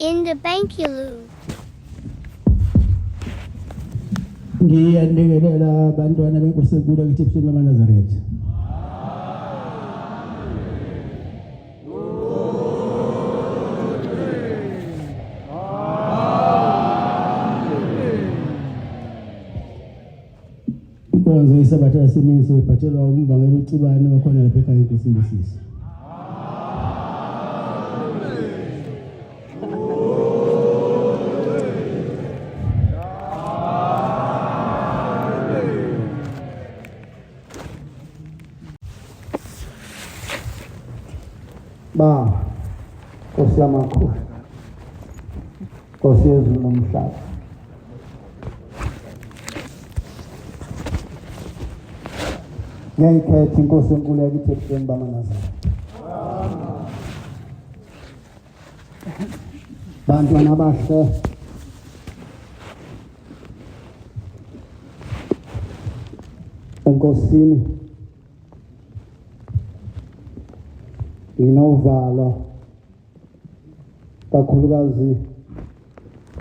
In the Bankulu. Ngiyanikelela abantwana benkosi enkulu akithi ebusheni bamaNazaretha. Inkonzo yesabatha yasemini sebhathelwa umbangela uCibane bakhona lapha ekhaya enkosini lesisi. Ba Nkosi yamakhulu, Nkosi yezulu nomhlaba, ngiyayikhetha inkosi enkulu yakithi ebusheni bamaNazaretha. Bantwana bahle, enkosini inovalo kakhulukazi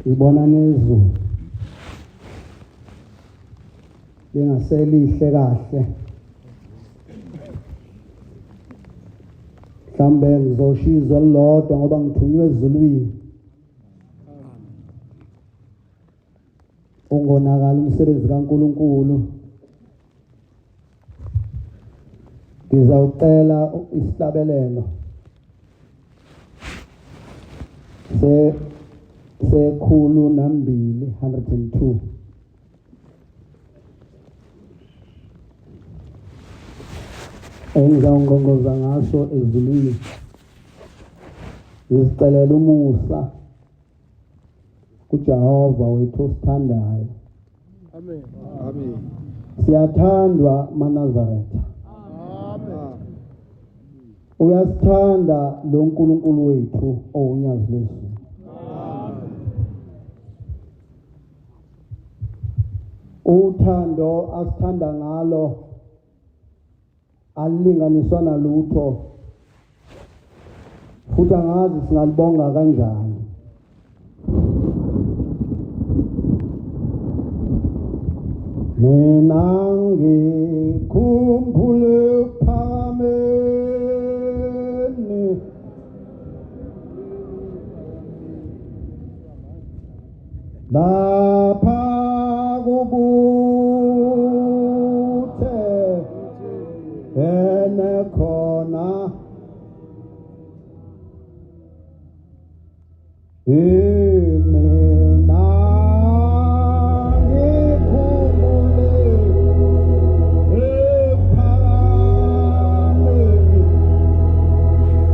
ibona nezulu lingaselihle kahle, mhlambe ngizoshizwa elilodwa ngoba ngithunywe ezulwini. Ungonakala umsebenzi kaNkulunkulu. Ngizawucela isihlabelelo sekhulu nambili 102 engizawungqongoza ngaso ezulwini. Ngizicelela umusa kuJehova wethu osithandayo. Amen. Amen. Siyathandwa maNazaretha. Uyasithanda lo nkulunkulu wethu owunyazi lwezulu. Uthando asithanda ngalo alilinganiswa nalutho, futhi angazi singalibonga kanjani. Mina ngikhumbule phameni lapha kubuthe ene khona mina ngikhumbule phameni lapha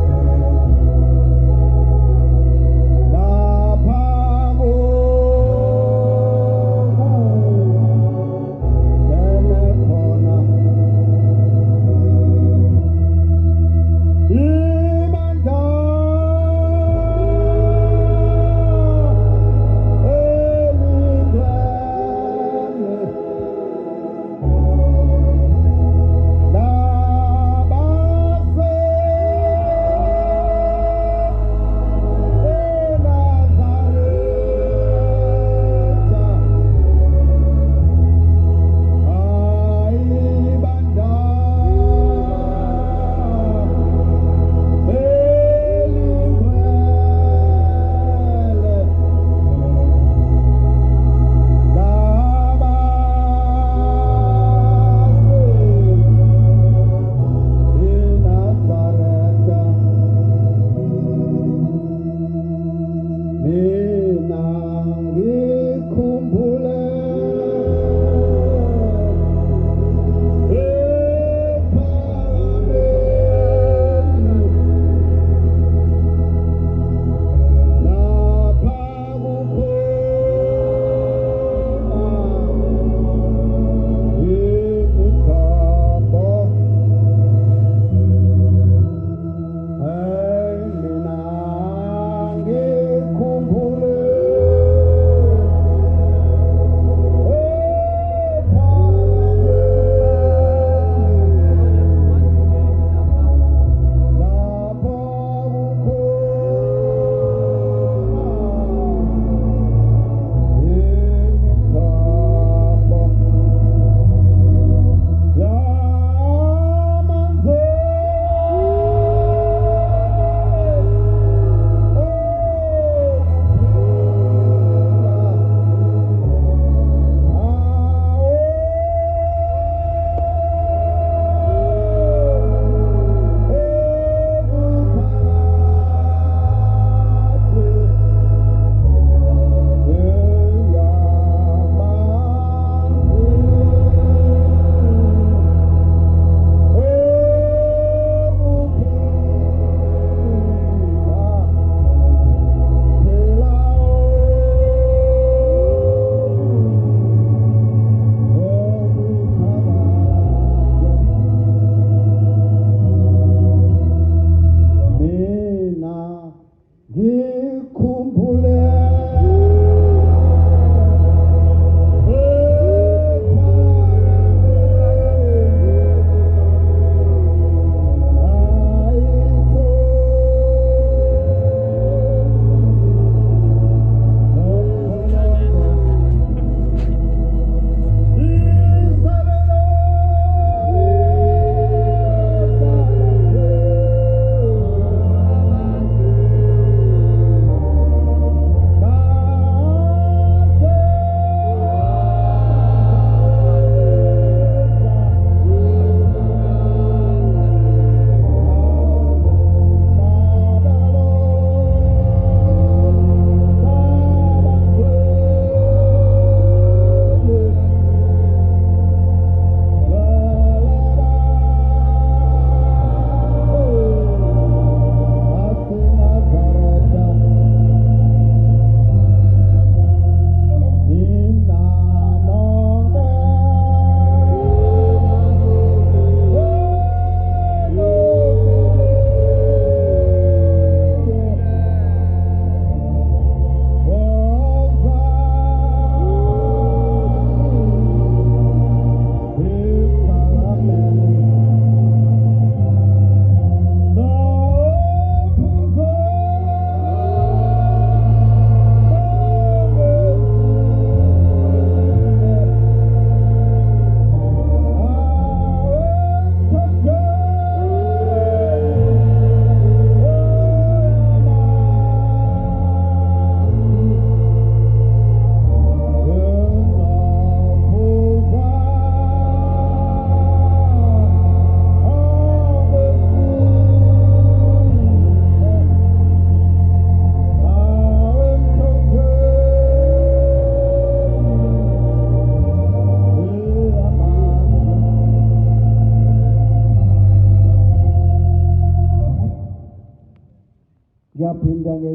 Khumbule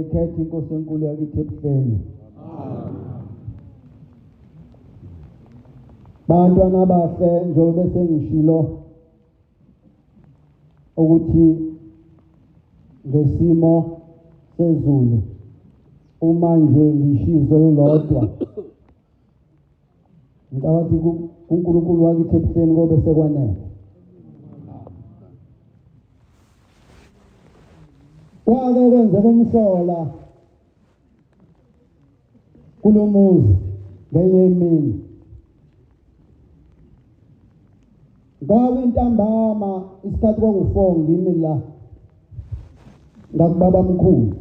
ngiyayikhetha inkosi enkulu yakithi ebuhleni. Bantwana bahle njengoba sengishilo ukuthi ngesimo sezulu uma nje ngishizo lodwa ngicabanga ukuthi uNkulunkulu wakithi ebuhleni ngobe sekwanele. Kwake kwenzeka umhlola kulomuzi ngenye imini. Kwabe intambama isikhathi kwaku4 ngimi la ngakubaba mkhulu.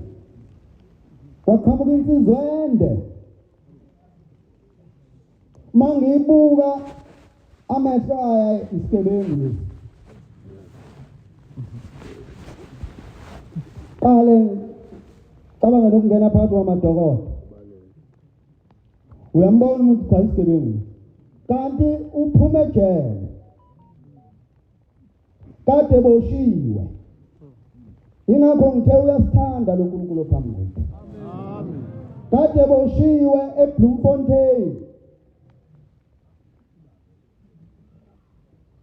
Wakhamba insizwende. Mangibuka amehlo aya isigebengu lesi. Qale cabanga lokungena phakathi kwamadokotela. Uyambona umuntu cha isigebengu. Kanti uphume ejele. Kade boshiwe. Ingakho ngithe uyasithanda lo Nkulunkulu phambi kwethu. Amen. Kade boshiwe eBloemfontein.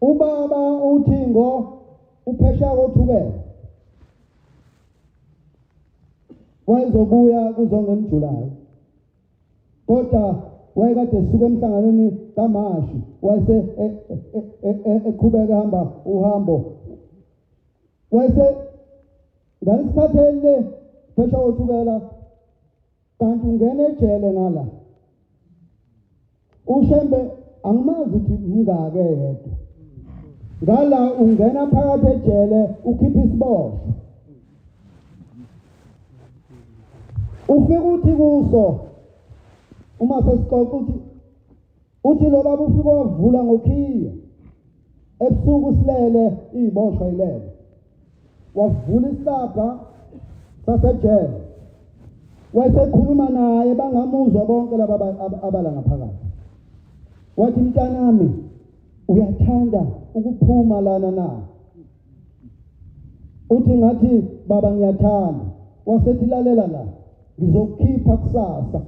Ubaba uThingo uphesha kothukela. Wayezobuya kuzongemjulayi. Kodwa wayekade esuka emhlanganweni kaMashi wayese eqhubeka hamba uhambo. Wayese ngalisikhathele phesha kothukela kanti ungena ejele ngala. Ushembe angimazi ukuthi mngake yedwa. Ngala ungena phakathi ejele ukhipha isiboshwa. Ufike uthi kuso uma sesixoxa uthi lo baba ufike wavula ngokhiya. Ebusuku silele iziboshwa ilele. Wavula isabha sasejele. Wayesekhuluma naye bangamuzwa bonke laba abala ngaphakathi. Wathi mntanami uyathanda ukuphuma lana na? Uthi ngathi baba ngiyathanda. Wasethi lalela la. Ngizokukhipha kusasa.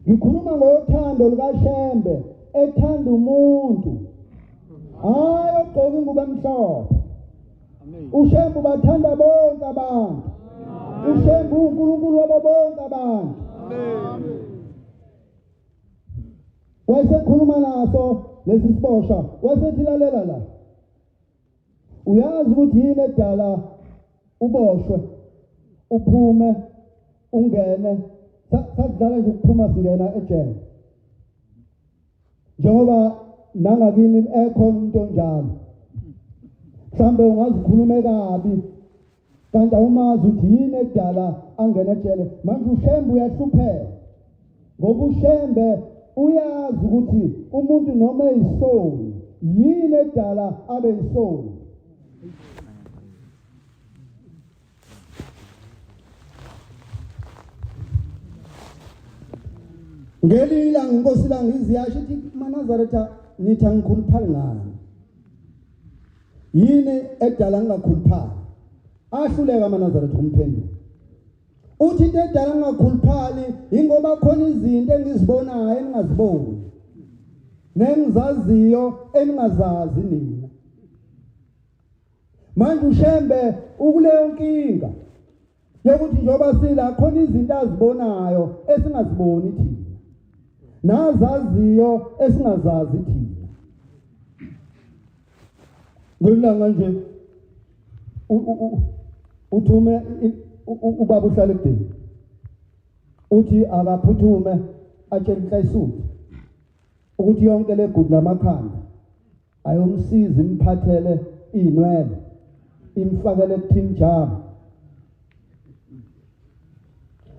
Ngikhuluma ngothando lukaShembe ethanda umuntu. Hayi ogqoka ingubo emhlophe. Amen. uShembe bathanda bonke abantu. uShembe uNkulunkulu wabo bonke abantu. Amen. Wayesekhuluma naso lesi siboshwa wasethi lalela la. Uyazi ukuthi yini edala uboshwe uphume ungene sakudala nje ukuphuma singena ejele. Njengoba nangakini ekhona umuntu onjalo. Mhlambe ungazikhulume kabi kanti awumazi ukuthi yini edala angena ejele. Manje uShembe uyahlupheka. Ngoba uShembe uyazi ukuthi umuntu noma eyisoni yini edala abe yisoni. Ngelila nginkosi la ngiziyasho ithi maNazaretha nithi angikhuluphali ngani. Yini edala ngingakhuluphali? Ahluleka amaNazaretha umphendula. Uthi into edala ngingakhuluphali ingoba khona izinto engizibonayo engingaziboni. Nengizaziyo engingazazi nina. Manje uShembe ukuleyo nkinga yokuthi njoba sila khona izinto azibonayo esingaziboni thina. Nazaziyo esingazazi thina. Ngilanga nje uthume ubaba uhlala ekudeni. Uthi akaphuthume atshele inhlayisuthi ukuthi yonke legudu lamakhanda ayomsiza imphathele inwele imfakele ekuthini jama.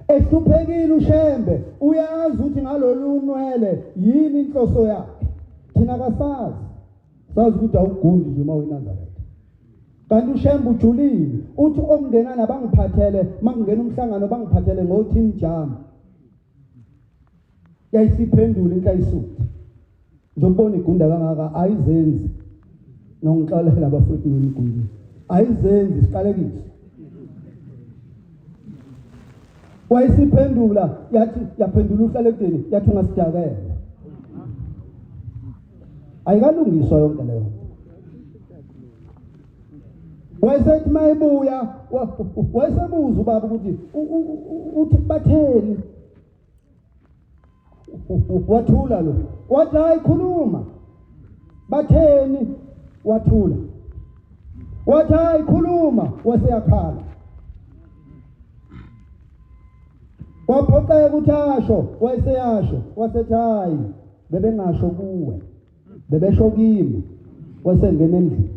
Ehluphekile uShembe uyazi ukuthi ngalolu nwele yini inhloso yakhe. Thina kasazi. Sazi ukuthi awugundi nje maweNazaretha. Kanti uShembe ujulile uthi okungena nabangiphathele makungena umhlangano bangiphathele ngothini jama. Yayisiphendula inhlayisuthi. Njengobona igunda kangaka ayizenzi. Nongixolela abafowethu ngigunda. Ayizenzi siqalekile. wayisiphendula yathi yaphendula uHlalekudeni yathi ungasidakela ayikalungiswa yonke leyo wayesethi mayibuya wayesebuza ubaba ukuthi uthi batheni wathula lo wathi hayi khuluma batheni wathula wathi hayi khuluma waseyakhala waphoqeka ukuthi asho wayeseyasho wasethi hayi bebengasho kuwe bebesho kimi wasengena endlini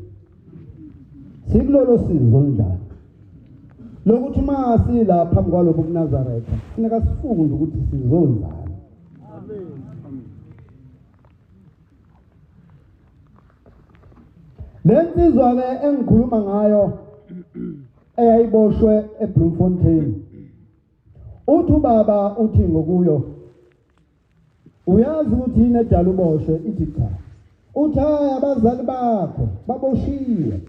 sikulolo sizo njalo lokuthi masi la phambi kwalobo kuNazaretha funeka sifunde ukuthi sizonzana amen lensizwa ke engikhuluma ngayo eyayiboshwe eBloemfontein uthi baba uthi ngokuyo uyazi ukuthi yini edala uboshwe ithi cha uthi hayi abazali bakho baboshiwe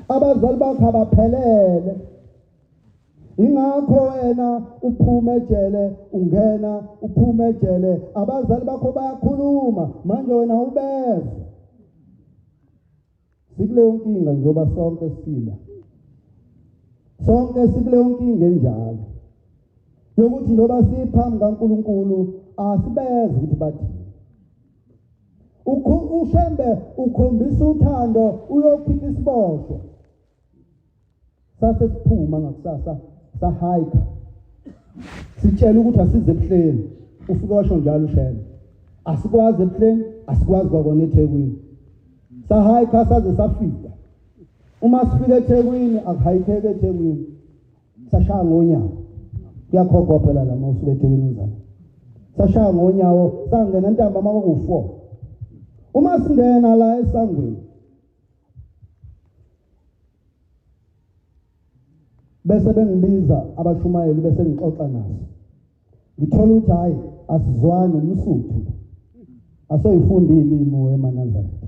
abazali bakho abaphelele ingakho wena uphuma ejele ungena uphuma ejele abazali bakho bayakhuluma manje wena ubeze sikuleyo nkinga njengoba sonke sila sonke sikuleyo nkinga enjalo yokuthi njengoba siphambi kaNkulunkulu asibeze ukuthi bathini ushembe ukhombisa uthando uyokhipha isiboshwa sase siphuma ngakusasa sahayika sitshela ukuthi asize ebuhleni ufike washo njalo ushembe asikwazi ebuhleni asikwazi kwakona eThekwini sahayika saze safika uma sifika eThekwini akuhayikeke eThekwini sashaya ngonyawo kuyakhokhwa phela la mawusuka eThekwini uzana sashaya ngonyawo sangena ntamba maku4 uma singena la esangweni bese bengibiza abashumayeli bese ngixoxa naso ngithola ukuthi hayi asizwani umsuthu asoyifunda ilimi weManazaretha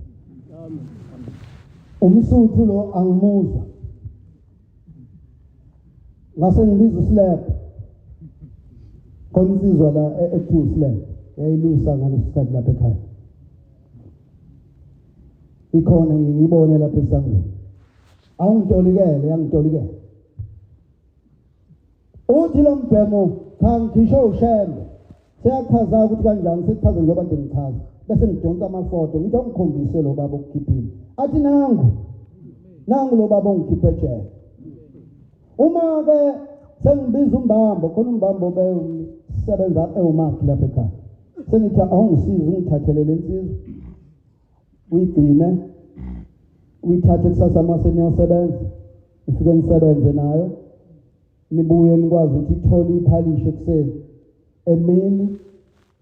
umsuthu lo angimuzwa ngase ngibiza uSlap konsizwa la eThuslap yayilusa ngalesikhathi lapha ekhaya ikhona ngiyibone lapha esangweni awungitolikele yangitolikele uthi lo mbhemo ngisho ushembe seyachaza ukuthi kanjani sekuchaza njengoba nje ngichaza bese ngidonsa amafoto ngithi ngikhombise lo baba ukukhiphile athi nangu lo baba ongikhiphe ejele uma ke sengibiza umbambo khona umbambo besebenza ewumakhi lapha ekhaya sengithi awungisize ungithathele lensizwe uyigcine uyithathe kusasa mase niyosebenza ifike nisebenze nayo nibuye nikwazi ukuthi ithole iphalishe kuseni emini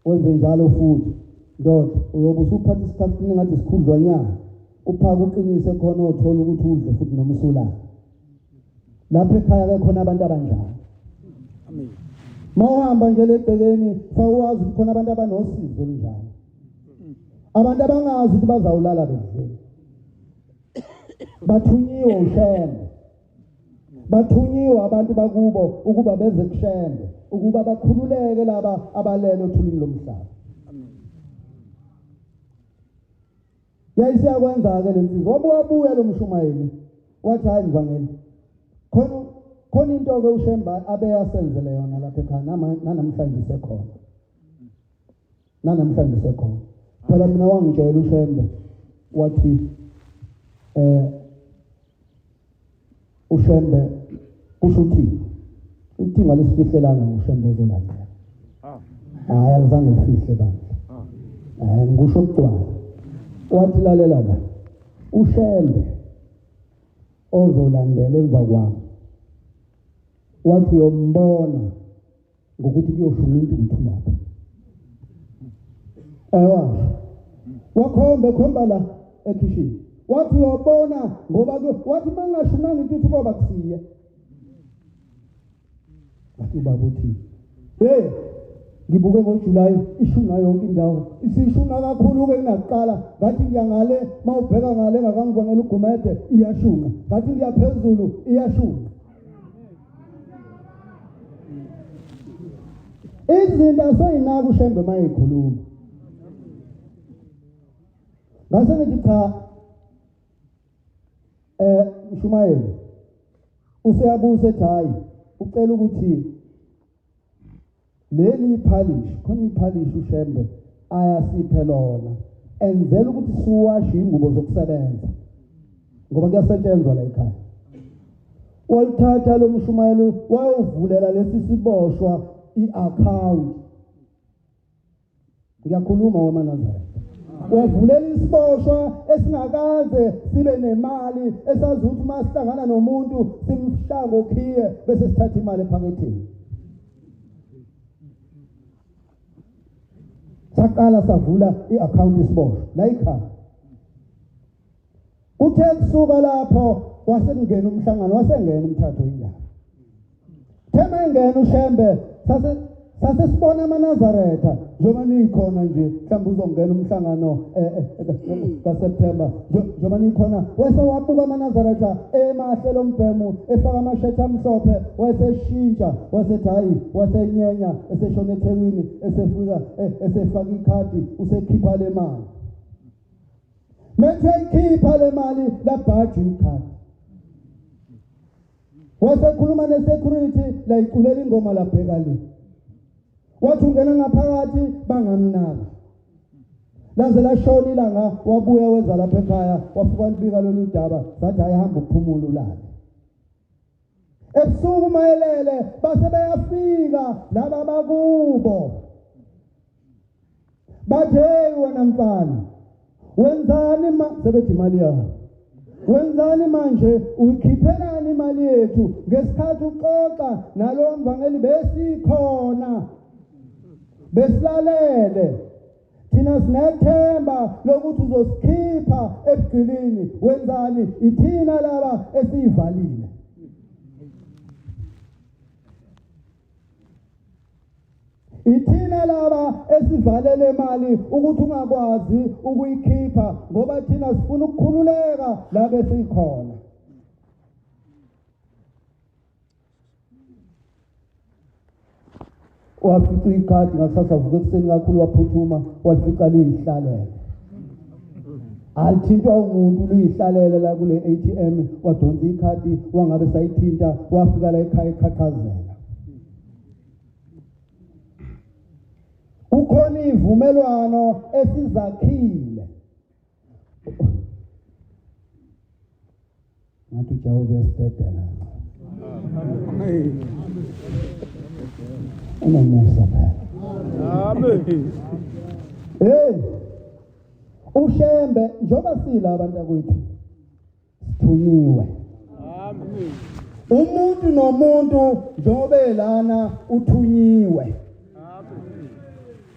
wenze njalo futhi ndoda uyobe usuphatha isikhathini ngathi sikhudlwanyana uphaka uqinise khona othola ukuthi udle futhi noma usulala lapha ekhaya ke khona abantu abanjalo amen mawuhamba nje lebhekeni fawazi ukuthi khona abantu abanosizo njalo abantu abangazi ukuthi bazawulala bedlile bathunyiwe ushembe bathunyiwe abantu bakubo ukuba beze kushembe ukuba bakhululeke laba abalele othulini lomhlaba yayisiyakwenza ke lensizwa wabuya lo mshumayeli wathi hayi ngivangeli khona into ke ushemba abeyasenzele yona lapha ekhaya namhlanje sekhona phela mina wangitshela ushembe wathi ushembe kusho uthi ngalesifihlelana ushembe uzolandela hayi azange sifihle bandla ngisho ukugcwala wathi lalela la ushembe ozolandela emva kwami wathi uyombona ngokuthi kuyoshuma intuthu lapha wakhomba la ekhishini wathi uyobona ngoba wathi mangashumanga intuthu ngoba kusiya wathi baba uthi ngibuke ngoJulayi ishunga yonke indawo isishunga kakhulu ke kunakuqala ngathi ngiyangale mawubheka ngale ngakangivangela ugumede iyashunga ngathi ngiyaphezulu iyashunga izinto asoyinaka uShembe mayikhuluma ngase ngithi cha Mshumayeli useyabuza ethi hayi ucela ukuthi leli iphalish khona iphalish uShembe ayasiphe lona enzela ukuthi siwashe ingubo zokusebenza ngoba kuyasetshenzwa la ekhaya walthatha lo Mshumayeli wayovulela lesi siboshwa i-account ngiyakhuluma wamanazara wavulela isiboshwa esingakaze sibe nemali esazi ukuthi masihlangana nomuntu simshaya ngokhiye bese sithatha imali ephaketheni saqala savula i-account isiboshwa la ekhaya uthe kusuka lapho wasengena umhlangano wasengena umthatho indaba thema engena uShembe sase sibona amaNazaretha njengoba nikhona nje mhlawumbe uzongena umhlangano kaSeptember njengoba nikhona wase wabuka amaNazaretha emahle lombhemu efaka amashethi amhlophe waseshintsha wasethi hayi wasenyenya eseshona eThekwini esefika esefaka ikhadi usekhipha le mali manje ikhipha le mali la bhaji ikhadi wasekhuluma nesecurity la iculela ingoma labheka le wathi ungena ngaphakathi bangamnaka laze lashona ilanga wabuya wenza lapha ekhaya wafika libika lolu daba sathi ayihamba ukuphumula ulale ebusuku mayelele base bayafika laba bakubo bathe wena mfana wenzani sebethi imali yakho wenzani manje uyikhiphelani imali yethu ngesikhathi uxoxa nalo mvangeli besikhona besilalele thina sinethemba lokuthi uzosikhipha ebugqilini wenzani ithina laba esiyivalile ithina laba esivalele imali ukuthi ungakwazi ukuyikhipha ngoba thina sifuna ukukhululeka la besikhona wafica ikhadi ngakusasa vuka ekuseni kakhulu waphuthuma wafica liyihlalele alithintwa umuntu liyihlalele la kule ATM wadonsa ikhadi wangabe sayithinta wafika la ekhaya ekhathazela ukhona ivumelwano esizakhile ngathi Jehova yastedela unamusa Amen. uShembe njoba sila abantu akwethu sithunyiwe Amen. umuntu nomuntu njobe lana uthunyiwe Amen.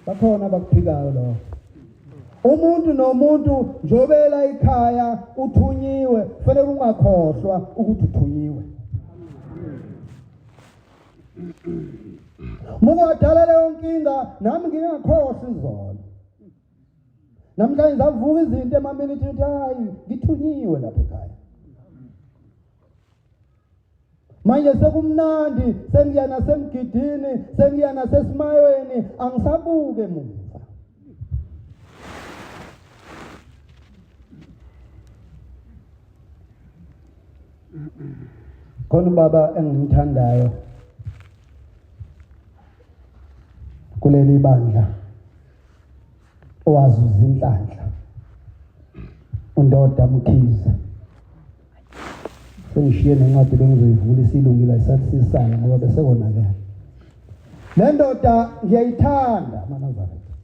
bakhona abakuphikayo lo umuntu nomuntu njobela ekhaya uthunyiwe kufanele ungakhohlwa ukuthi uthunyiwe mukodala leyo nkinga nami ngingakhohlwa izolo namhlanje zavuka izinto emaminithe ukuthi hayi ngithunyiwe lapha ekhaya manje sekumnandi sengiya nasemgidini sengiya nasesimayweni angisabuke muva khona baba engimthandayo kuleli bandla owazuza inhlanhla undoda Mkhize sengishiye nencwadi bengizoyivula isilungile isathi sisana ngoba bese konakala le ndoda ngiyayithanda amaNazaretha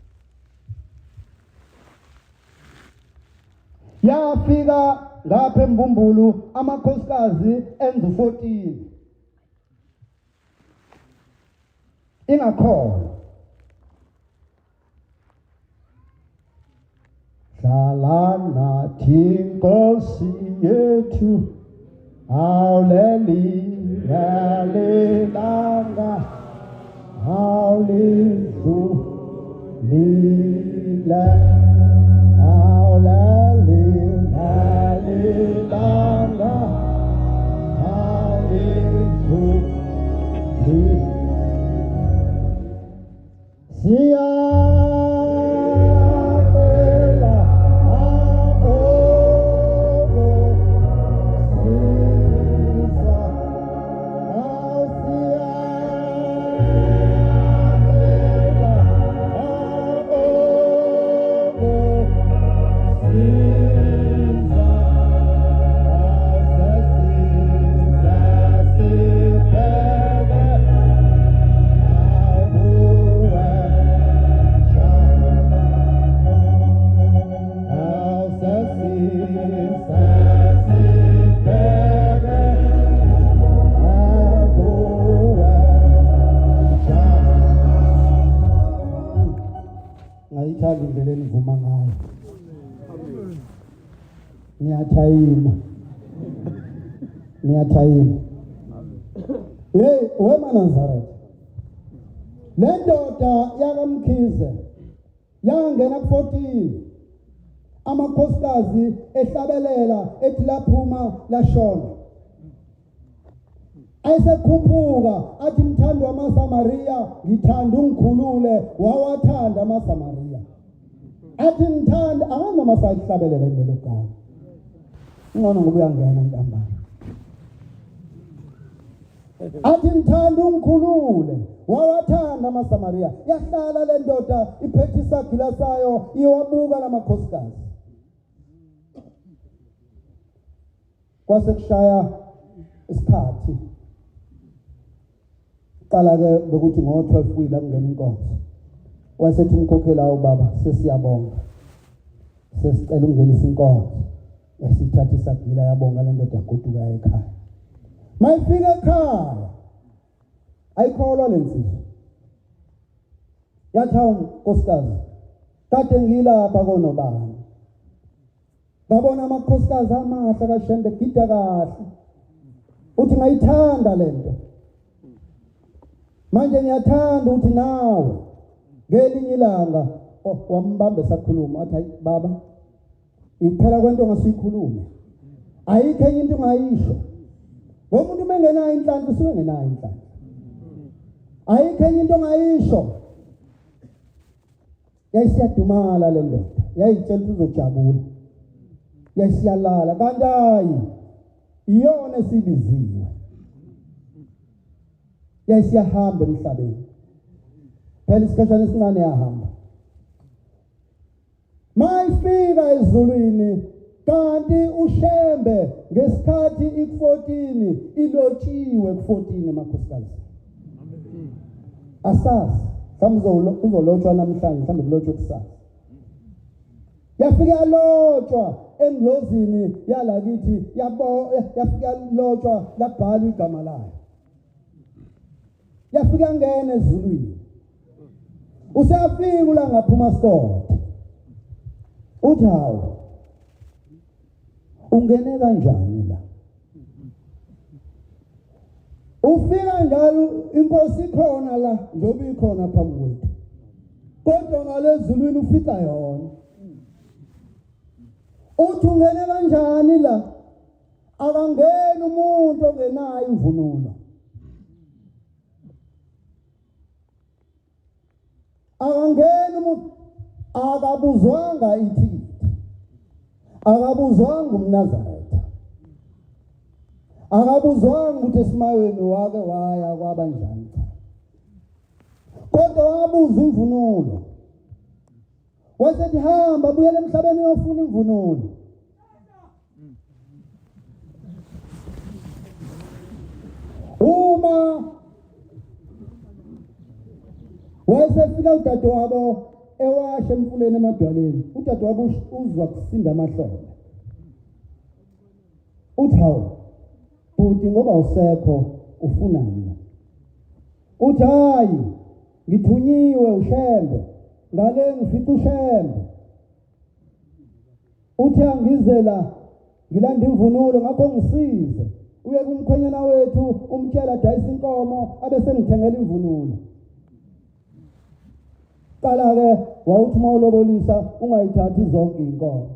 yafika ngapha eMbumbulu amakhosikazi enza 14 ingakholwa hlala nathi Nkosi yethu awulelilanga awulidlulile awulelilanga awulidlulile Siyabela abobo sizwa Siyabela abobo sizwa ngayithanda indlela enivuma ngayo niyathayima hey wema Nazareth le ndoda yakamkhize yangena ku14 amakhosikazi ehlabelela ethi laphuma lashona ayisekhuphuka athi mthando wamaSamaria ngithanda ungikhulule wawathanda amaSamaria athi ngithanda anganoma sayihlabelela lelo gama ngcono ngoba uyangena ntambama athi ngithanda ungikhulule wawathanda amaSamaria yahlala le ndoda iphethe isagila sayo iyowabuka lamakhosikazi kwase kushaya isikhathi qala ke bekuthi ngo12 kwila kungena inkonzo wasethi umkhokhela ubaba sesiyabonga sesicela ungenisa inkonzo esithatha isagila yabonga le ndoda yagoduka ekhaya mayifika ekhaya ayikholwa lensizwa yathi unkosikazi kade ngilapha konobani ngabona amakhosikazi amahle kaShembe gida kahle uthi ngayithanda lento manje ngiyathanda ukuthi nawe ngelinye ilanga wambamba esakhuluma athi hayi baba iphela kwento ngasikhulume ayikho enye into ungayisho ngomuntu mengenayo inhlanhla usuke ngenayo inhlanhla ayikho enye into ongayisho yayisiyadumala le ndoda yayitshela ukuthi uzojabula yayisiyalala kanti hayi iyona esibiziwe yayisiyahamba emhlabeni phela isikhashana esincane yahamba mayifika ezulwini kanti uShembe ngesikhathi ik14 ilotshiwe ku14 emakhosikazi asazi uzolotshwa namhlanje mhlawumbe kulotshwe kusasa yafika yalotshwa engilozini yalakithi yafika yalotshwa labhalwa igama layo yafika ngene ezulwini usafika la ngaphuma Scott uthi hawo ungene kanjani la ufika njalo inkosi ikhona la njobe ikhona phambi kwethu kodwa ngalezulwini ufika yona uthi ungene kanjani la akangeni umuntu ongenayo imvunulo akangeni umuntu akabuzwanga ithikiti akabuzwanga umNazaretha akabuzwanga ukuthi esimayweni wake waya kwabanjani kodwa wabuza imvunulo wasethi hamba buyele emhlabeni uyofuna imvunulo uma wasefika udadewabo ewashe emfuleni emadwaleni udadewabo uzwa kusinda amahlombe uthi hawo buti ngoba usekho ufunani uthi hayi ngithunyiwe uShembe ngale ngifica uShembe uthi angizela ngilanda imvunulo ngakho ngisize uye kumkhwenyana wethu umtshela dayisa inkomo abese ngithengela imvunulo qala ke wawuthi mawulobolisa ungayithathi zonke inkomo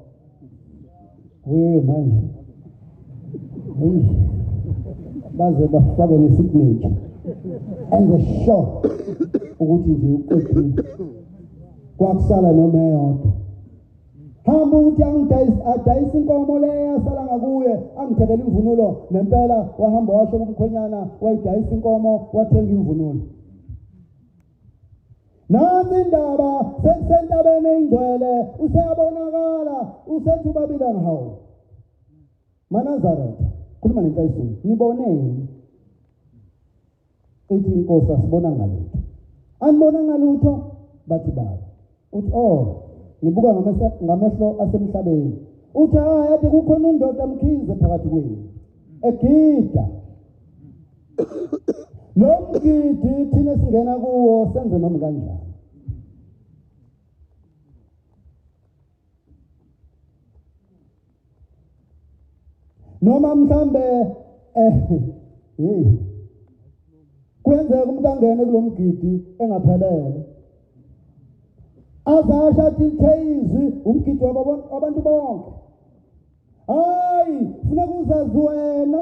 we manje baze bafake nesignature enze sure ukuthi nje uqedile kwakusala noma eyodwa hamba ukuthi adayisa inkomo leyo yasala ngakuye angithekela imvunulo nempela wahamba washo kumkhonyana wayidayisa inkomo wathenga imvunulo nansi indaba sekusentabeni engcwele useyabonakala usethi ubabila ngahawu Manazaretha khuluma nenhlayisweni niboneni ethi inkosi asibona ngalutho anibona ngalutho bathi baba uthi nibuka ngamehlo asemhlabeni uthi yathi kukhona undoda mkhize phakathi kwenu egida lo mgidi thina singena kuwo senze noma kanjani noma mhlambe kwenzeka umuntu angene kulomgidi engaphelele azasha tiltheizi umgidi wabantu bonke hayi funeka uzazi wena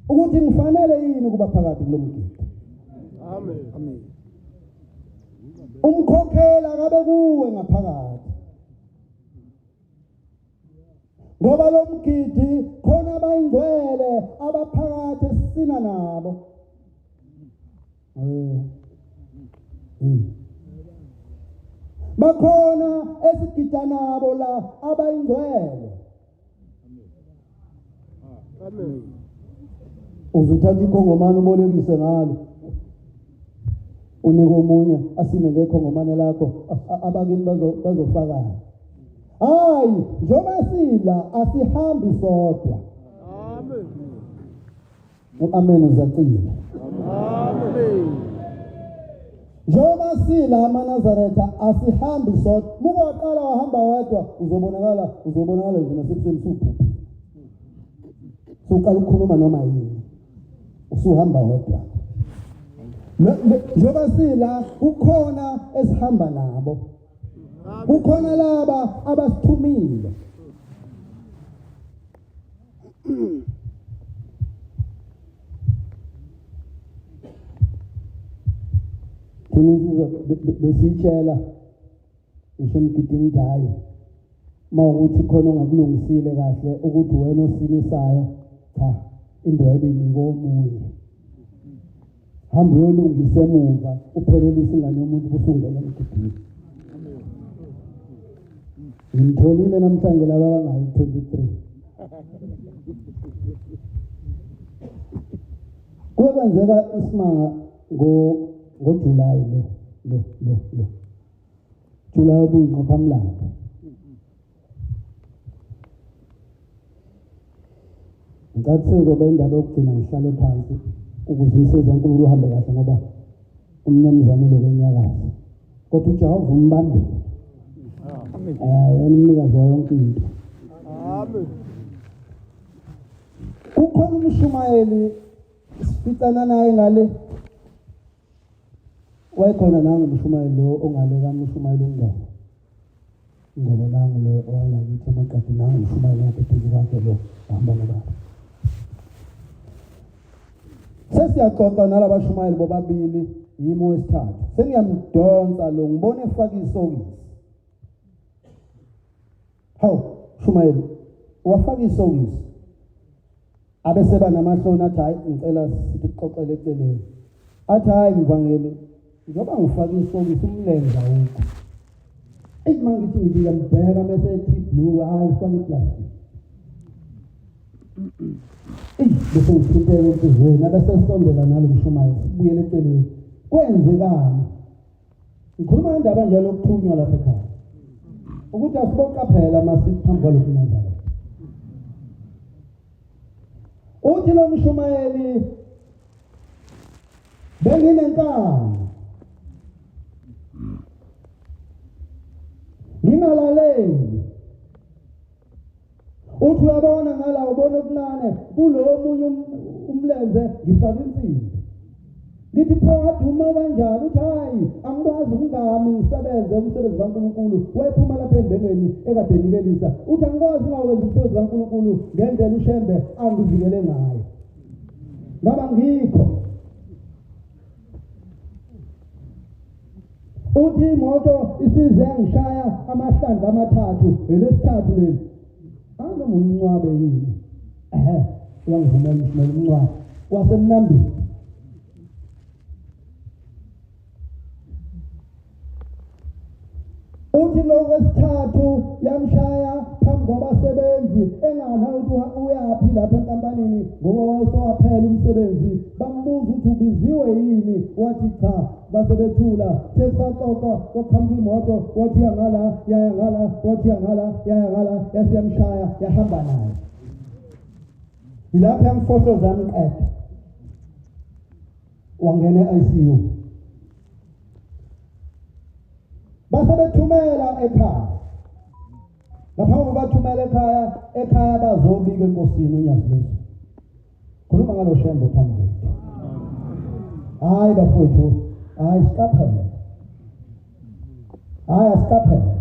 ukuthi ngifanele yini kuba phakathi kulomgidi Amen. umkhokhela akabe kuwe ngaphakathi ngoba lo mgidi khona abayingcwele abaphakathi sina nabo bakhona esigida nabo la abayingcwele Amen. uzuthatha ikhongomane ubolekise ngalo unike omunye asine ngekhongomane lakho abakini bazofaka hayi njoba sila asihambi sodwa amen uzacile Amen. njoba sila amaNazaretha asihambi sodwa muke waqala wahamba wedwa uzobonakala nje nasebusweni suphu suqala ukukhuluma noma yini usuhamba wedwa njoba sila ukhona esihamba nabo kukhona laba abasithumile thina besitshela ngisho emgidini dayi mawukuthi khona ongakulungisile kahle ukuthi wena osilisayo cha indwebe nikomunye hamba uyolungisa emuva uphelelise ingane yomuntu busungena emgidini ngitholile namhlanje laba abangayi 23 kwenzeka isimanga ngoJuly lo July ubuyinqopha mlando ngathi sezoba indaba yokugcina ngihlale phansi ukuze umsebenzi kaNkulunkulu uhambe kahle ngoba umnumzane lo kenyakazi kodwa uJehova umbambile yena umnikazi wayo yonke into Amen. kukhona umshumayeli sifitana naye ngale wayekhona nangu umshumayeli lo ongale kaMshumayeli Ngcobo nangu lo wala ngithi amaqadi nangu umshumayeli yaphethe kwakhe lo hamba nababa sesiyaxoxa nalabashumayeli bobabili yimo wesithathu sengiyamdonsa lo ngibone efaka isokisi hawu shumayeli wafaka isokisi abeseba namahloni athi hayi ngicela sithi kuxoxele eceleni athi hayi mvangeli njoba ngifaka isokisi umlenze awukho mangithi ngiyambheka mase ethi blue hayi ufaka iplastic bese ngithintele enhlizweni abesesondela nalo mshumayeli sibuyele eceleni kwenzekani ngikhuluma indaba njalo ukuthunywa lapha ekhaya ukuthi asiboqaphela masiphambi kwalokhu Nazareth uthi lo mshumayeli benginenkani ngingalaleli uthi uyabona ngala ubona okunane kulo omunye umlenze ngifaka insimbi ngithi phakathi uma kanjani uthi hayi angikwazi ukungami ngisebenze umsebenzi kaNkulunkulu wayephuma lapha embengeni ekade nikelisa uthi angikwazi ngawenza umsebenzi kaNkulunkulu ngendlela ushembe angivikele ngayo ngaba ngikho uthi imoto isize yangishaya amahlandla amathathu elesithathu leli anoma umncwabe yini uyangivumela usimela umncwabe wasemnambini uthi lokwesithathu yamshaya phambi kwabasebenzi engana ukuthi uyaphi lapha enkampanini ngoba wayesowaphela umsebenzi bambuza ukuthi ubiziwe yini wathi cha basebethula sesaxoxa kwaqhamuka imoto wathi yangala yaya ngala wathi yangala yaya ngala yasiyamshaya yahamba naye ilapha yamfohloza amqeda wangena e-ICU basebethumela ekhaya ngaphambi bathumela ekhaya bazobika enkosini uNyasibesi khuluma ngalo shembo phambi hayi bafowethu hayi siqaphele hayi asiqaphele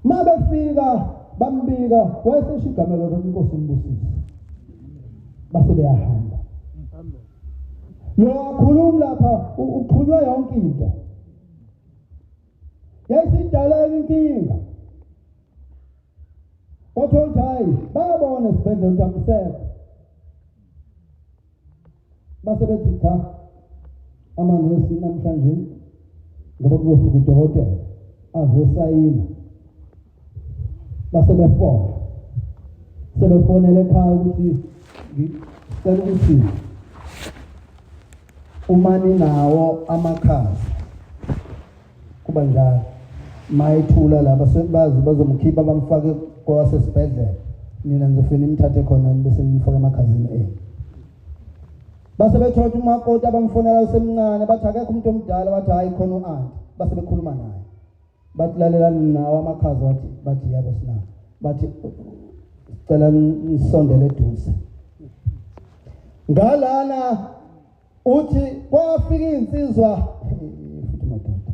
mabefika bambika wayeseshigamelo lenkosi imbusisi base beyahamba lo akhuluma lapha uqhunywa yonke into yayisidaleka inkinga othothi hayi bayabona esibhedlela ukuthi akusekho base bethi cha amanesi namhlanje ngoba kuzofika udokotela azosayina base befona sebefonela ekhaya ukuthi ngicela ukuthi umani nawo amakhazi kuba njalo mayithula laba sebazi bazomkhipha bamfake kwasesibhedlela mina ngizofuna imthathe khona bese ngimfake emakhazini base bethola umakoti abamfonela usemncane bathi akekho umuntu omdala wathi hayi khona uanti base bekhuluma naye bathi lalela nawo amakhazi bathi yabo sina bathi cela nisondele eduze ngalana uthi kwafika insizwa futhi madoda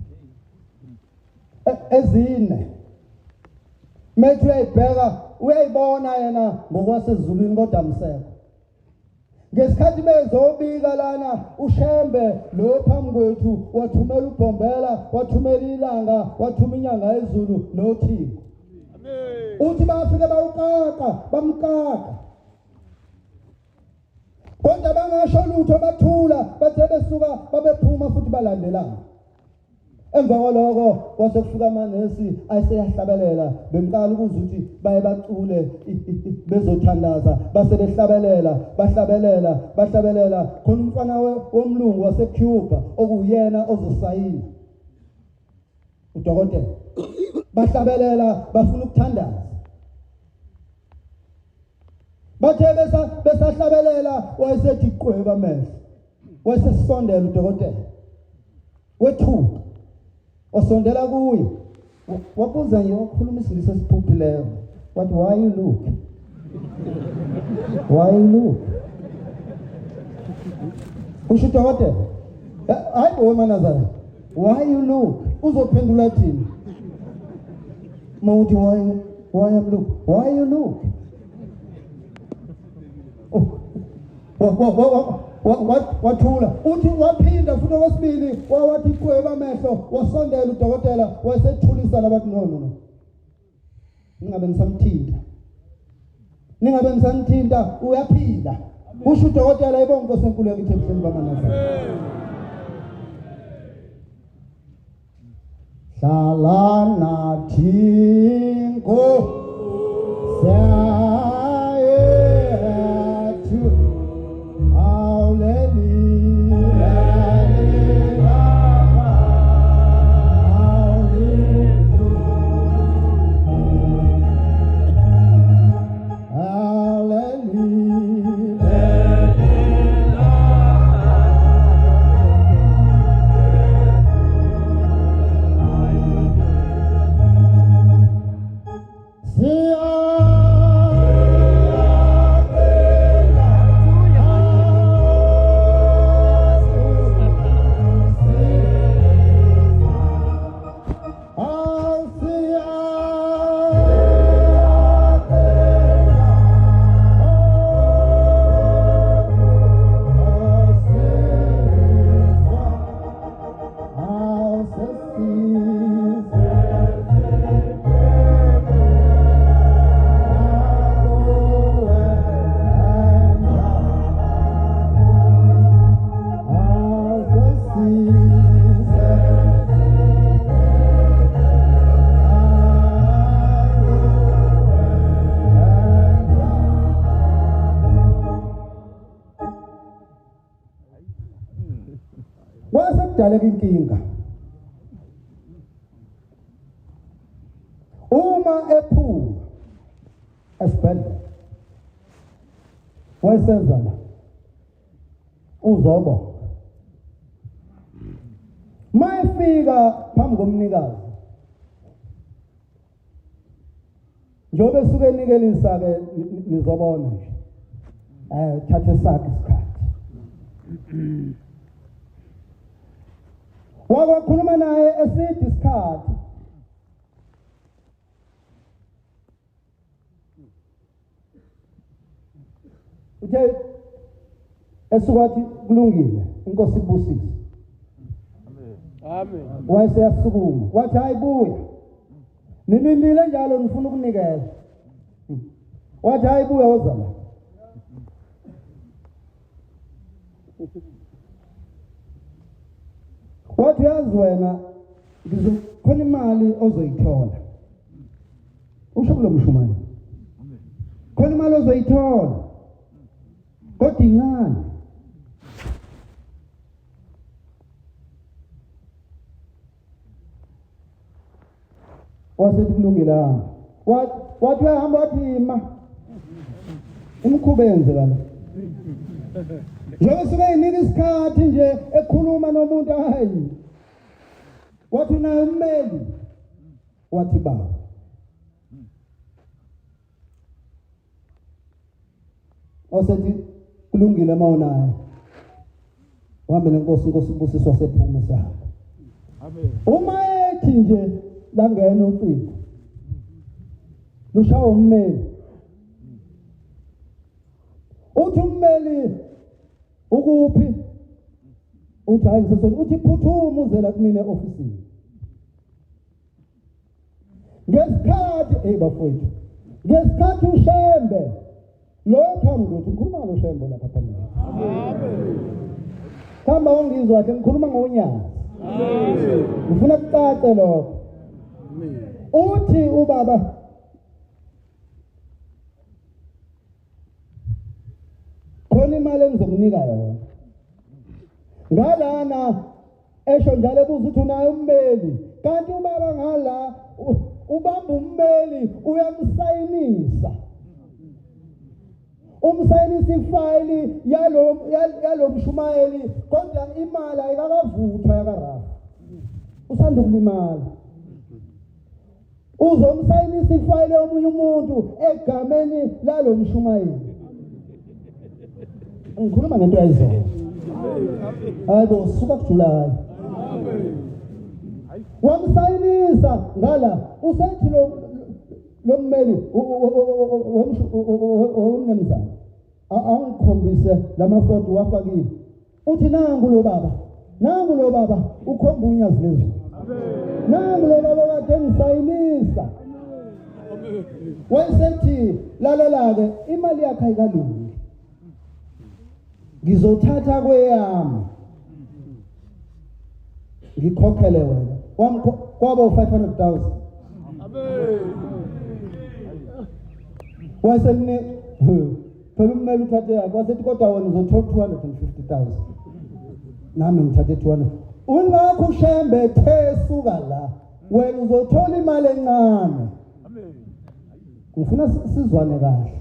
ezine methu uyayibheka uyayibona yena ngokwasezulwini kodwa amsekho ngesikhathi bezobika lana ushembe lo phambi kwethu wathumela ubhombela wathumela ilanga wathuma inyanga yezulu nothiko amen uthi bafike bawuqaqa bamqaqa kodwa bangasho lutho bathula bathe besuka babephuma futhi balandelana emva kwaloko kwase kufika amanesi ayeseyahlabelela bemqala ukuze ukuthi baye bacule bezothandaza base bahlabelela khona umfana womlungu waseCuba okuyena ozosayina udokotela bahlabelela bafuna ukuthandaza bathe besahlabelela wayesethi qweba amehlo wayesesondela udokotela wethuka osondela kuye wabuza nje wakhuluma isilisa esiphuphileyo wathi why you look usho udokotela hayi bo manazana why you look uzophendula thini mawuthi why you look wathula uthi waphinda futhi okwesibili wathi qweba amehlo wasondela udokotela wayesethulisa labathi no ningabe nisamthinta uyaphila usho udokotela ibonke Nkosi enkulu yakithi emhleni bamanazana hlala nathi Kwase kudaleka inkinga. Uma ephuma esibhedlela wayesenza la uzobo mayefika phambi komnikazi njobe suke nikelisa ke nizobona nje thathe sakhe isikhathi wakhuluma naye esithi isikhathi uthe esukathi kulungile inkosi ibusise Amen. wayeseyasukuma wathi hayibuya nilindile njalo nifuna ukunikela wathi hayibuya wozala wathi yazi wena khona imali ozoyithola usho kulo mshumane khona imali ozoyithola kodwa incane wasethi kulungile hamba wathi uyahamba wathi ima umkhubenze kana njengoba suke inika isikhathi nje ekhuluma nomuntu hayi wathi unayo ummeli wathi baba wasethi kulungile mawunayo uhambe nenkosi ubusiswa sephume sahamba Amen. uma ethi nje langena ucingo lushawa ummeli uthi ummeli ukuphi uthi hayi sesona uthi phuthuma uzela kumina eofisini ngesikhathi bafowethu ngesikhathi ushembe lo phambi kwethu ngikhuluma ngoshembe lapha phambi Amen. Khamba ungizwa kahle ngikhuluma ngonyaka Amen. ngifuna kucace lokho Amen. uthi ubaba khona imali engizokunika yona ngalana esho njalo ebuza ukuthi unayo ummeli kanti ubaba ngala ubamba ummeli uyamsayinisa umsayinisa ifayili yalo mshumayeli kodwa imali ayikakavuthwa yakarafu usanda ukulimala uzomsayinisa ifayili yomunye umuntu egameni lalo mshumayeli ngikhuluma ngento yayizona hayibo suka kuJulayi wamsayinisa ngala usethi lo mmeli womnemzana angikhombise lamafoto wafakile uthi nangu lo baba ukhomba unyazi lezulu nangu lo baba kade ngisayinisa wayesethi lalela-ke imali yakhe ayikalungi ngizothatha kweyami ngikhokhele wena kwaba u500,000 Amen. wasemne phela ummeli uthathe yakhe wasethi kodwa wena uzothola 250,000 nami ngithathe 200 ungakho ushembe thesuka la wena uzothola imali encane Amen. ngifuna sizwane kahle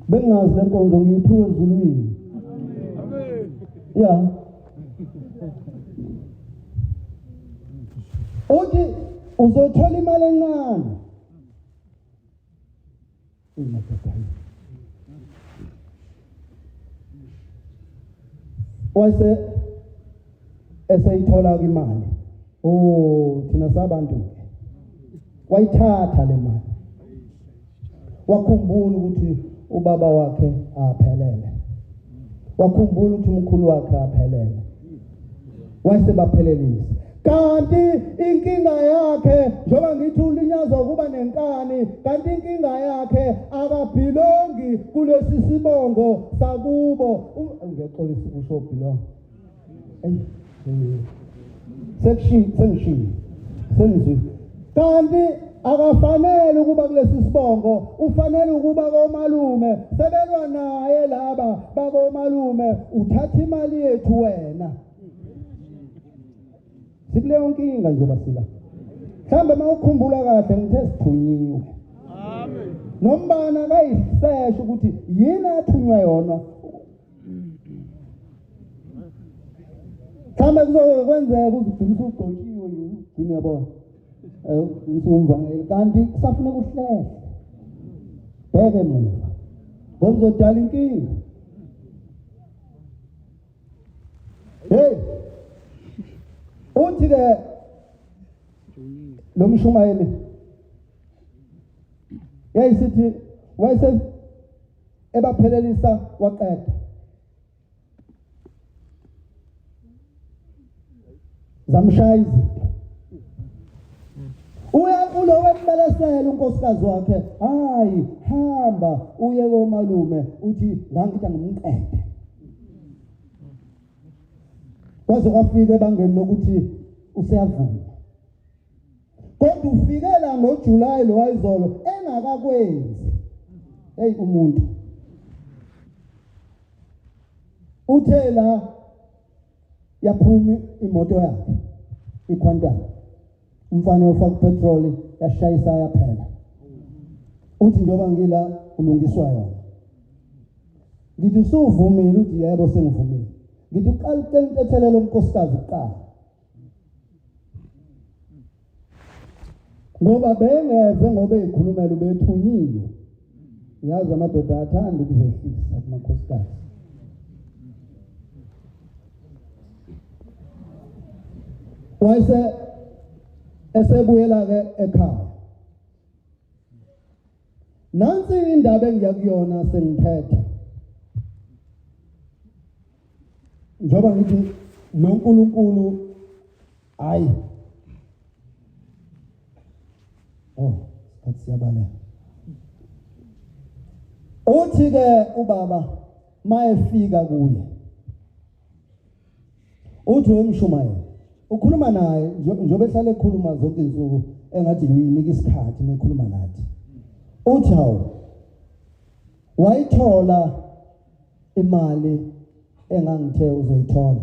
bengazi lenkonzo ngiyiphuwe ezulwini Amen. ya uthi uzothola imali encane wase esayithola imali thina sabantu wayithatha le mali wakhumbula ukuthi ubaba wakhe aphelele wakhumbula ukuthi umkhulu wakhe aphelele wasebaphelelisa kanti inkinga yakhe njengoba ngithi ulinyazwa kuba nenkani kanti inkinga yakhe akabhilongi kulesi sibongo sakubo ngiyaqolisa ukusho bhilongi sengishilo kanti akafanele ukuba kulesi sibongo, ufanele ukuba komalume. Sebelwa naye laba bakomalume, uthatha imali yethu wena. Sikuleyo nkinga nje basila. Mhlambe mawukhumbula kahle ngithe sithunyiwe. Amen. Nombana kayiseshe ukuthi yini athunywa yona. Mhlambe kuzokwenzeka uzigcina ugcotshiwe ugcina yabona. Insumva kanti kusafuna kuhlehle. Bheke emuva. Ngozodala inkinga. Hey. Uthi ke lo mshumayeli yayisithi wayese ebaphelelisa waqeda. Zamshaya izinto. Uya ulowe mbelesela unkosikazi wakhe, hayi hamba uye komalume uthi ngithi ngimqede. Kwaze kwafika ebangeni lokuthi useyavuma. Kodwa ufikela ngoJuly lo wayizolo engakakwenzi. Hey umuntu. Uthela yaphuma imoto yakhe iQuantum. Umfana ofaka petrol yashayisa yaphela. Uthi njoba ngila ulungiswa yona. Ngithi usuvumile uthi yebo sengivumile. Ngithi uqala ukutentethelelo unkosikazi kuqala. Ngoba bengeve ngoba ekhulumela ubethunyiwe. Yazi amadoda athanda ukuzehlisa kumakhosikazi. Wayese esebuyela ke ekhaya. Nansi indaba engiyakuyona sengiphethe. Njoba ngithi lo nkulunkulu hayi. Athi siyabala. Uthi ke ubaba mayefika kuye. Uthi wemshumayeli ukhuluma naye njobe ehlale ekhuluma zonke izinsuku engathi uyinika isikhathi mekhuluma nathi. Uthi hawu wayithola imali engangithe uzoyithola.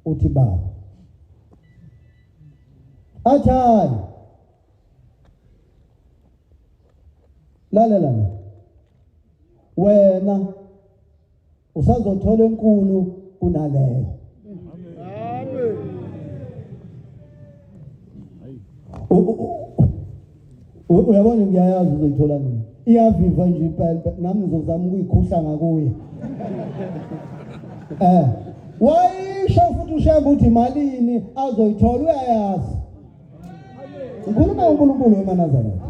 Uthi baba athi lalela wena usazothola enkulu kunaleyo. Uyabona ngiyayazi uzoyithola nini. Iyaviva nje impela nami ngizozama ukuyikhuhla ngakuye. Wayisho futhi ushemba uthi malini azoyithola uyayazi. Ukhuluma uNkulunkulu weManazareth.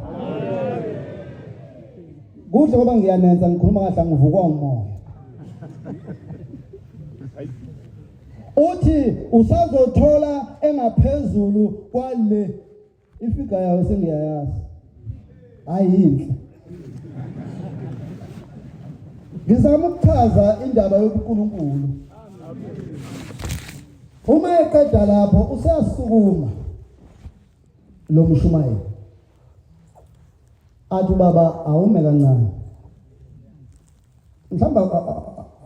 Kuhle ngoba ngiyanenza ngikhuluma kahle ngivukwa umoya. Uthi usazothola engaphezulu kwale ifika yayo sengiyayazi. Ayinhle. Ngizama ukuchaza indaba yobuNkulunkulu. Uma eqeda lapho usasukuma lo mshumayeli. Athi baba awume kancane. Mhlamba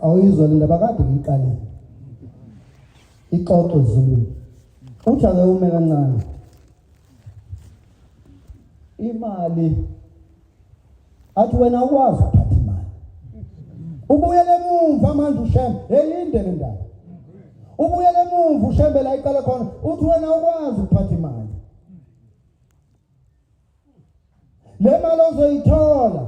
awuyizwa le ndaba kade ngiqale. Ixoxo Zulu. Uthi ake ume kancane. Imali athi wena ukwazi ukuphatha imali. Ubuyele emuva manje ushembe eyinde le ndaba. Ubuyele emuva ushembe la iqala khona uthi wena ukwazi ukuphatha imali. Le mali ozoyithola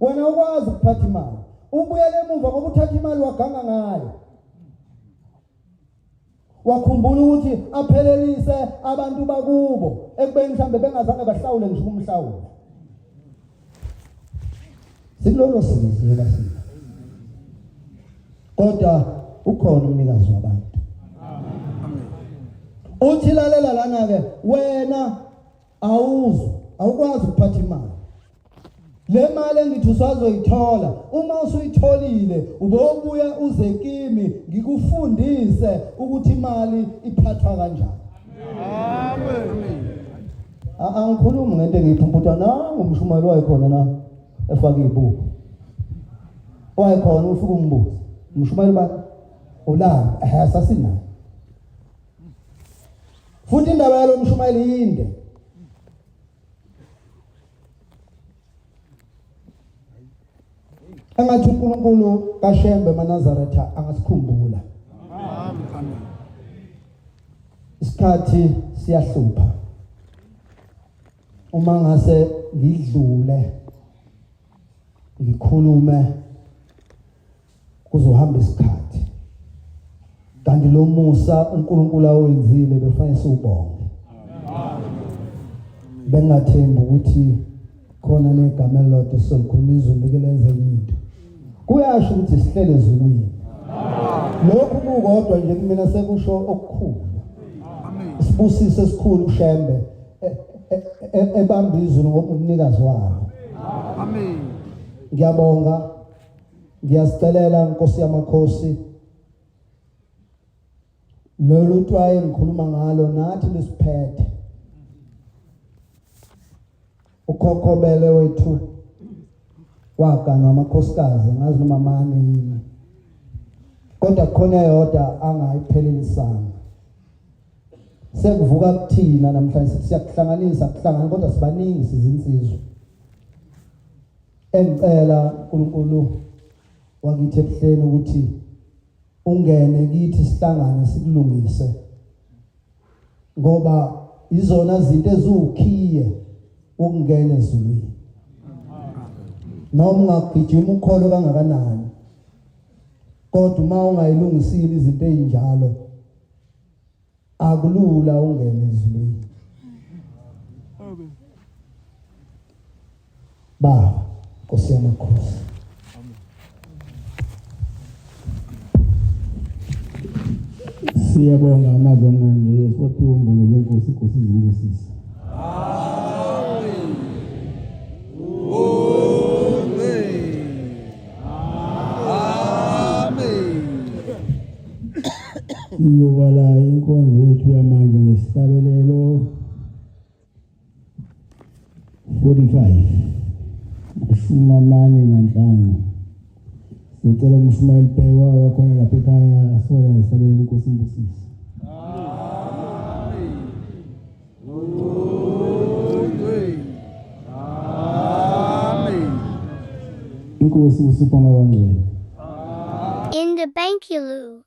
wena ukwazi ukuphatha imali. Ubuyele emuva ngoba uthatha imali waganga ngayo. Wakhumbula ukuthi aphelelise abantu bakubo ekubeni mhlambe bengazange bahlawule ngisho umhlawulo. Sikulolo siziye basini. Kodwa ukhona umnikazi wabantu. Amen. Uthi lalela lana ke wena awukwazi ukuphatha imali. Le mali engithi usazoyithola uma usuyitholile ubobuya uze kimi ngikufundise ukuthi imali iphathwa kanjani. Amen. Angikhulumi ngento engiyiphumputha na umshumayeli wayikhona na efaka izibuko. Wayikhona ufika umbuzo. Umshumayeli ba ulala asasinayo. Futhi indaba yalo mshumayeli inde. Engathi uNkulunkulu kaShembe maNazaretha angasikhumbula. Amen. Isikhathi siyahlupha. Uma ngase ngidlule ngikhulume kuzohamba isikhathi. Kanti lo Musa uNkulunkulu awenzile befanele siubonge. Bengathemba ukuthi khona negama elilodwa silikhuluma izulu likeleze into. Kuyasho ukuthi sihlele ezulwini. Lokhu kukodwa nje kumina sekusho okukhulu. Sibusise esikhulu uShembe ebamba izulu ngobunikazi walo. Amen. Ngiyabonga. Ngiyasicelela Nkosi yamakhosi. Lolu twaye ngikhuluma ngalo nathi lisiphethe. Ukhokhobele wethu wagana amakhosikazi ngazi noma mane yini. Kodwa khona yodwa angayiphelelisa. Sekuvuka kuthina namhlanje siyakuhlanganisa kuhlangana kodwa sibaningi sizinsizwa. Engicela uNkulunkulu wakithi ebuhleni ukuthi ungene kithi sihlangane sikulungise. Ngoba izona izinto ezukhiye ukungena ezulwini. Noma ungagijima ukholo kangakanani. Kodwa uma ungayilungisile izinto ezinjalo akulula ungene ezulwini. Baba, Nkosi yamakhosi. Siyabonga amazwi amnandi futhi umbongo wenkosi inkosi izingosisi. Siyovala inkonzo yethu yamanje ngesihlabelelo 45 45. Sicela umshumayeli Bhewa wakhona lapha ekhaya sola nesihlabelelo inkosi imbusisi. Inkosi usipha ngabangcwele. In the Bankulu.